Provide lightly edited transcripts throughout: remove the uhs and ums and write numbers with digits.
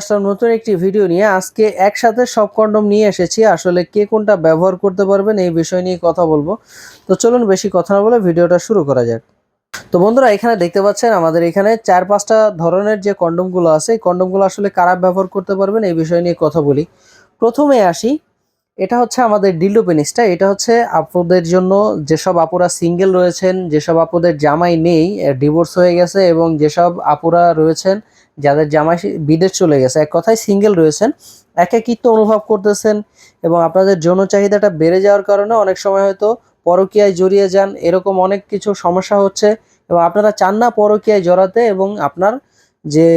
আসলাম নতুন একটি ভিডিও নিয়ে। আজকে একসাথে সব কন্ডম নিয়ে এসেছি। আসলে কে কোনটা ব্যবহার করতে পারবেন এই বিষয় নিয়ে কথা বলবো। তো চলুন বেশি কথা না বলে ভিডিওটা শুরু করা যাক। তো বন্ধুরা, এখানে দেখতে পাচ্ছেন আমাদের এখানে 4-5টা ধরনের যে কন্ডমগুলো আছে, এই কন্ডমগুলো আসলে কারা ব্যবহার করতে পারবেন এই বিষয় নিয়ে কথা বলি। প্রথমে আসি, এটা হচ্ছে আমাদের ডিল্ডো পেনিসটা। এটা হচ্ছে আপুদের জন্য, যেসব আপুরা সিঙ্গেল রয়েছেন, যেসব আপুদের জামাই নেই, ডিভোর্স হয়ে গেছে, এবং যেসব আপুরা রয়েছেন যাদের জামাই বিদেশ চলে গেছে, এক কথায় সিঙ্গেল রয়েছেন, একাকিত্ব অনুভব করতেছেন, এবং আপনাদের যৌন চাহিদাটা বেড়ে যাওয়ার কারণে অনেক সময় হয়তো পরকীয়ায় জড়িয়ে যান, এরকম অনেক কিছু সমস্যা হচ্ছে, এবং আপনারা চান না পরকীয়ায় জড়াতে, এবং আপনার যে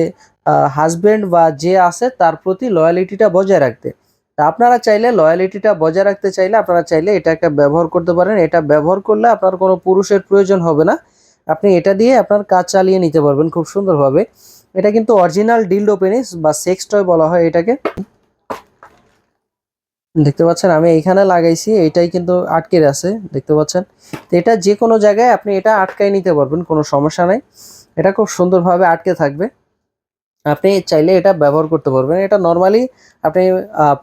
হাজবেন্ড বা যে আছে তার প্রতি লয়ালিটিটা বজায় রাখতে। তা আপনারা চাইলে লয়ালিটিটা বজায় রাখতে চাইলে আপনারা চাইলে এটা একটা ব্যবহার করতে পারেন। এটা ব্যবহার করলে আপনার কোনো পুরুষের প্রয়োজন হবে না। আপনি এটা দিয়ে আপনার কাজ চালিয়ে নিতে পারবেন খুব সুন্দরভাবে। এটা কিন্তু অরিজিনাল ডিল্ডো পেনিস বা সেক্স টয় বলা হয় এটাকে। দেখতে পাচ্ছেন আমি এইখানে লাগাইছি, এইটাই কিন্তু আটকে আছে, দেখতে পাচ্ছেন। তো এটা যে কোনো জায়গায় আপনি এটা আটকায় নিতে পারবেন, কোনো সমস্যা নাই। এটা খুব সুন্দরভাবে আটকে থাকবে। আপনি চাইলে এটা ব্যবহার করতে পারবেন। এটা নর্মালি আপনি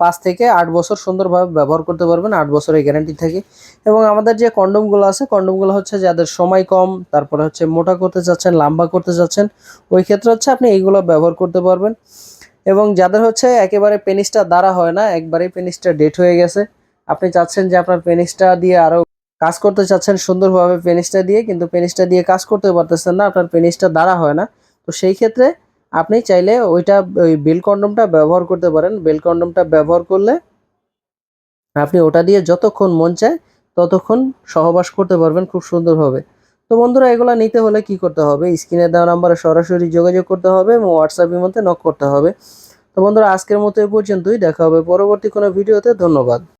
5 থেকে 8 বছর সুন্দরভাবে ব্যবহার করতে পারবেন। 8 বছরের গ্যারান্টি থাকে। এবং আমাদের যে কন্ডমগুলো আছে, কন্ডমগুলো হচ্ছে যাদের সময় কম, তারপরে হচ্ছে মোটা করতে চাচ্ছেন, লম্বা করতে চাচ্ছেন, ওই ক্ষেত্রে হচ্ছে আপনি এইগুলো ব্যবহার করতে পারবেন। এবং যাদের হচ্ছে একেবারে পেনিসটা দাঁড়া হয় না, একবারেই পেনিসটা ডেট হয়ে গেছে, আপনি চাচ্ছেন যে আপনার পেনিসটা দিয়ে আরও কাজ করতে চাচ্ছেন সুন্দরভাবে পেনিসটা দিয়ে, কিন্তু পেনিসটা দিয়ে কাজ করতে পারতেছেন না, আপনার পেনিসটা দাঁড়া হয় না, তো সেই ক্ষেত্রে আপনি চাইলে ওই বেল কন্ডমটা ব্যবহার করতে পারেন। বেল কন্ডমটা ব্যবহার করলে আপনি ওটা দিয়ে যতক্ষণ মন চায় ততক্ষণ সহবাস করতে পারবেন খুব সুন্দরভাবে। তো বন্ধুরা, এগুলো নিতে হলে কি করতে হবে? স্ক্রিনে দেওয়া নাম্বারে সরাসরি যোগাযোগ করতে হবে এবং হোয়াটসঅ্যাপের মধ্যে নক করতে হবে। তো বন্ধুরা, আজকের মতো এই পর্যন্তই। দেখা হবে পরবর্তী কোনো ভিডিওতে। ধন্যবাদ।